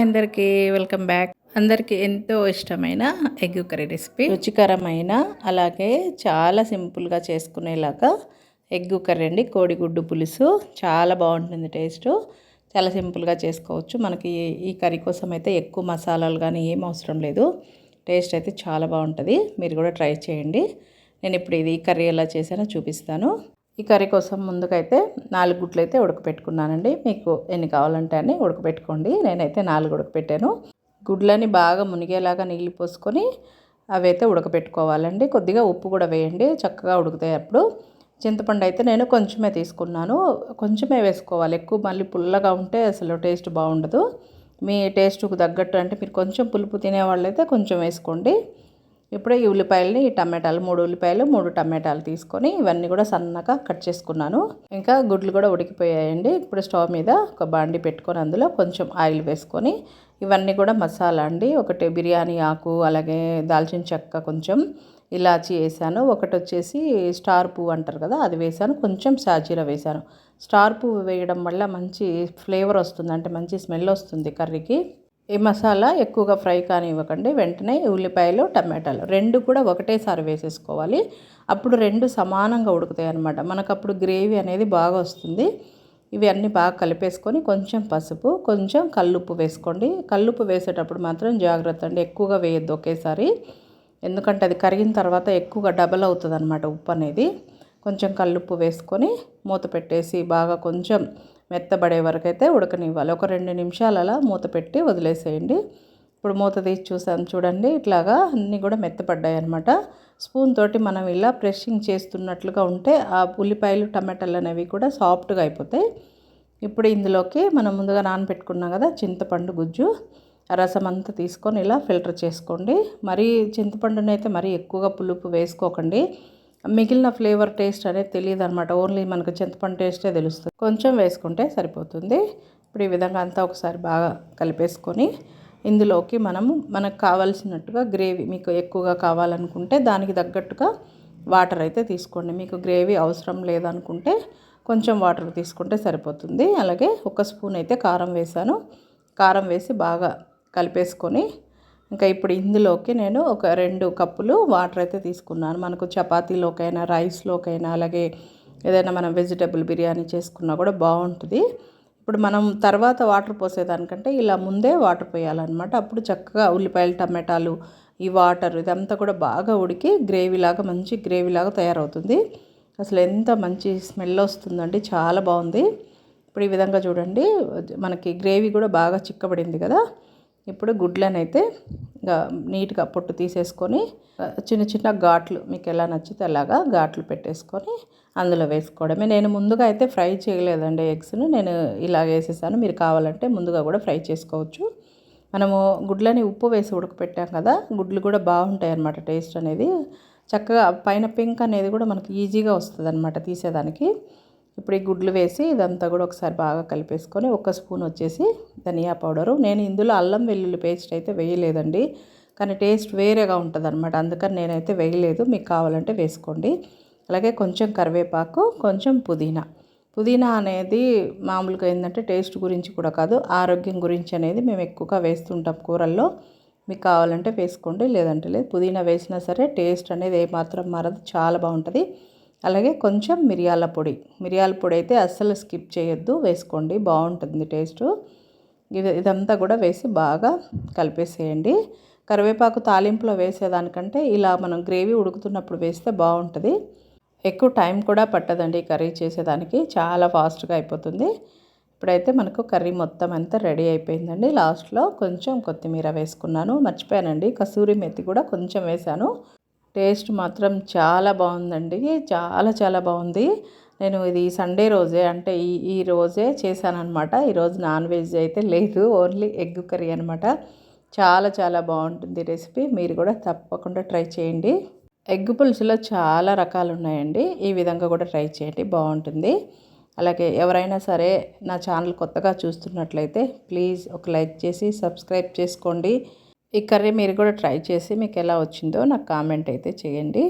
అందరికీ welcome back. అందరికీ ఎంతో ఇష్టమైన ఎగ్ కర్రీ రెసిపీ, రుచికరమైన అలాగే చాలా సింపుల్గా చేసుకునేలాగా ఎగ్ కర్రీ అండి. కోడిగుడ్డు పులుసు చాలా బాగుంటుంది. టేస్ట్ చాలా సింపుల్గా చేసుకోవచ్చు. మనకి ఈ కర్రీ కోసం అయితే ఎక్కువ మసాలాలు కానీ ఏం అవసరం లేదు. టేస్ట్ అయితే చాలా బాగుంటుంది. మీరు కూడా ట్రై చేయండి. నేను ఇప్పుడు ఈ కర్రీ ఎలా చేసానో చూపిస్తాను. ఈ కర్రీ కోసం ముందుకైతే 4 గుడ్లు అయితే ఉడకపెట్టుకున్నానండి. మీకు ఎన్ని కావాలంటే అన్ని ఉడకపెట్టుకోండి. నేనైతే 4 ఉడకపెట్టాను. గుడ్లని బాగా మునిగేలాగా నీళ్ళు పోసుకొని అవైతే ఉడకపెట్టుకోవాలండి. కొద్దిగా ఉప్పు కూడా వేయండి, చక్కగా ఉడుకుతాయి. అప్పుడు చింతపండు అయితే నేను కొంచెమే తీసుకున్నాను. కొంచెమే వేసుకోవాలి, ఎక్కువ మళ్ళీ పుల్లగా ఉంటే అసలు టేస్ట్ బాగుండదు. మీ టేస్ట్కు తగ్గట్టు అంటే మీరు కొంచెం పులుపు తినేవాళ్ళు అయితే కొంచెం వేసుకోండి. ఇప్పుడు ఈ ఉల్లిపాయలని, ఈ టమాటాలు 3 ఉల్లిపాయలు 3 టమాటాలు తీసుకొని ఇవన్నీ కూడా సన్నగా కట్ చేసుకున్నాను. ఇంకా గుడ్లు కూడా ఉడికిపోయాయండి. ఇప్పుడు స్టవ్ మీద ఒక బాండి పెట్టుకొని అందులో కొంచెం ఆయిల్ వేసుకొని ఇవన్నీ కూడా మసాలా అండి. ఒకటి బిర్యానీ ఆకు, అలాగే దాల్చిన చెక్క, కొంచెం ఇలాచీ వేసాను. ఒకటి వచ్చేసి స్టార్ పువ్వు అంటారు కదా, అది వేసాను. కొంచెం సాజీరా వేసాను. స్టార్ పువ్వు వేయడం వల్ల మంచి ఫ్లేవర్ వస్తుంది, అంటే మంచి స్మెల్ వస్తుంది కర్రీకి. ఈ మసాలా ఎక్కువగా ఫ్రై కానివ్వకండి. వెంటనే ఉల్లిపాయలు టమాటాలు 2 కూడా ఒకటేసారి వేసేసుకోవాలి. అప్పుడు 2 సమానంగా ఉడుకుతాయి అన్నమాట. మనకు అప్పుడు గ్రేవీ అనేది బాగా వస్తుంది. ఇవి అన్నీ బాగా కలిపేసుకొని కొంచెం పసుపు, కొంచెం కల్లుప్పు వేసుకోండి. కల్లుప్పు వేసేటప్పుడు మాత్రం జాగ్రత్త అండి, ఎక్కువగా వేయొద్దు ఒకేసారి. ఎందుకంటే అది కరిగిన తర్వాత ఎక్కువగా డబల్ అవుతుంది అన్నమాట ఉప్పు అనేది. కొంచెం కల్లుప్పు వేసుకొని మూత పెట్టేసి బాగా కొంచెం మెత్తబడే వరకు అయితే ఉడకనివ్వాలి. ఒక 2 నిమిషాలు అలా మూత పెట్టి వదిలేసేయండి. ఇప్పుడు మూత తీసి చూసాను చూడండి, ఇట్లాగా అన్నీ కూడా మెత్తపడ్డాయి అనమాట. స్పూన్ తోటి మనం ఇలా ప్రెషింగ్ చేస్తున్నట్లుగా ఉంటే ఆ ఉల్లిపాయలు టమాటాలు అనేవి కూడా సాఫ్ట్గా అయిపోతాయి. ఇప్పుడు ఇందులోకి మనం ముందుగా నానబెట్టుకున్నాం కదా చింతపండు గుజ్జు, రసం అంతా తీసుకొని ఇలా ఫిల్టర్ చేసుకోండి. మరీ చింతపండుని అయితే మరీ ఎక్కువగా పులుపు వేసుకోకండి. మిగిలిన ఫ్లేవర్ టేస్ట్ అనేది తెలియదు అనమాట. ఓన్లీ మనకు చింతపండు టేస్టే తెలుస్తుంది. కొంచెం వేసుకుంటే సరిపోతుంది. ఇప్పుడు ఈ విధంగా అంతా ఒకసారి బాగా కలిపేసుకొని ఇందులోకి మనకు కావాల్సినట్టుగా గ్రేవీ, మీకు ఎక్కువగా కావాలనుకుంటే దానికి తగ్గట్టుగా వాటర్ అయితే తీసుకోండి. మీకు గ్రేవీ అవసరం లేదనుకుంటే కొంచెం వాటర్ తీసుకుంటే సరిపోతుంది. అలాగే 1 స్పూన్ అయితే కారం వేసాను. కారం వేసి బాగా కలిపేసుకొని ఇంకా ఇప్పుడు ఇందులోకి నేను ఒక 2 కప్పులు వాటర్ అయితే తీసుకున్నాను. మనకు చపాతీలోకైనా, రైస్లోకైనా, అలాగే ఏదైనా మనం వెజిటబుల్ బిర్యానీ చేసుకున్నా కూడా బాగుంటుంది. ఇప్పుడు మనం తర్వాత వాటర్ పోసేదానికంటే ఇలా ముందే వాటర్ పోయాలన్నమాట. అప్పుడు చక్కగా ఉల్లిపాయలు టమాటాలు ఈ వాటర్ ఇదంతా కూడా బాగా ఉడికి గ్రేవీలాగా, మంచి గ్రేవీలాగా తయారవుతుంది. అసలు ఎంత మంచి స్మెల్ వస్తుందండి, చాలా బాగుంది. ఇప్పుడు ఈ విధంగా చూడండి, మనకి గ్రేవీ కూడా బాగా చిక్కబడింది కదా. ఇప్పుడు గుడ్లను అయితే నీట్గా పొట్టు తీసేసుకొని చిన్న చిన్న ఘాట్లు మీకు ఎలా నచ్చితే అలాగా ఘాట్లు పెట్టేసుకొని అందులో వేసుకోవడమే. నేను ముందుగా అయితే ఫ్రై చేయలేదండి ఎగ్స్ను, నేను ఇలా వేసేసాను. మీరు కావాలంటే ముందుగా కూడా ఫ్రై చేసుకోవచ్చు. మనము గుడ్లని ఉప్పు వేసి ఉడకపెట్టాం కదా, గుడ్లు కూడా బాగుంటాయి అన్నమాట. టేస్ట్ అనేది చక్కగా పైన పింక్ అనేది కూడా మనకి ఈజీగా వస్తుంది అన్నమాట తీసేదానికి. ఇప్పుడు ఈ గుడ్లు వేసి ఇదంతా కూడా ఒకసారి బాగా కలిపేసుకొని 1 స్పూన్ వచ్చేసి ధనియా పౌడరు. నేను ఇందులో అల్లం వెల్లుల్లి పేస్ట్ అయితే వేయలేదండి, కానీ టేస్ట్ వేరేగా ఉంటుంది అనమాట. అందుకని నేనైతే వేయలేదు, మీకు కావాలంటే వేసుకోండి. అలాగే కొంచెం కరివేపాకు, కొంచెం పుదీనా అనేది మామూలుగా ఏంటంటే టేస్ట్ గురించి కూడా కాదు, ఆరోగ్యం గురించి అనేది మేము ఎక్కువగా వేస్తుంటాం కూరల్లో. మీకు కావాలంటే వేసుకోండి, లేదంటే లేదు. పుదీనా వేసినా సరే టేస్ట్ అనేది ఏమాత్రం మారదు, చాలా బాగుంటుంది. అలాగే కొంచెం మిరియాల పొడి అయితే అస్సలు స్కిప్ చేయొద్దు, వేసుకోండి, బాగుంటుంది టేస్టు. ఇదంతా కూడా వేసి బాగా కలిపేసేయండి. కరివేపాకు తాలింపులో వేసేదానికంటే ఇలా మనం గ్రేవీ ఉడుకుతున్నప్పుడు వేస్తే బాగుంటుంది. ఎక్కువ టైం కూడా పట్టదండి కర్రీ చేసేదానికి, చాలా ఫాస్ట్గా అయిపోతుంది. ఇప్పుడైతే మనకు కర్రీ మొత్తం అంతా రెడీ అయిపోయిందండి. లాస్ట్లో కొంచెం కొత్తిమీర వేసుకున్నాను, మర్చిపోయానండి. కసూరి మెత్తి కూడా కొంచెం వేసాను. టేస్ట్ మాత్రం చాలా బాగుందండి, చాలా చాలా బాగుంది. నేను ఇది సండే రోజే, అంటే ఈ రోజే చేశానన్నమాట. ఈరోజు నాన్ వెజ్ అయితే లేదు, ఓన్లీ ఎగ్ కర్రీ అనమాట. చాలా చాలా బాగుంటుంది రెసిపీ, మీరు కూడా తప్పకుండా ట్రై చేయండి. ఎగ్ పులుసులో చాలా రకాలు ఉన్నాయండి, ఈ విధంగా కూడా ట్రై చేయండి, బాగుంటుంది. అలాగే ఎవరైనా సరే నా ఛానల్ కొత్తగా చూస్తున్నట్లయితే ప్లీజ్ ఒక లైక్ చేసి సబ్స్క్రైబ్ చేసుకోండి. ఈ కర్రీ మీరు కూడా ట్రై చేసి మీకు ఎలా వచ్చిందో నాకు కామెంట్ అయితే చేయండి.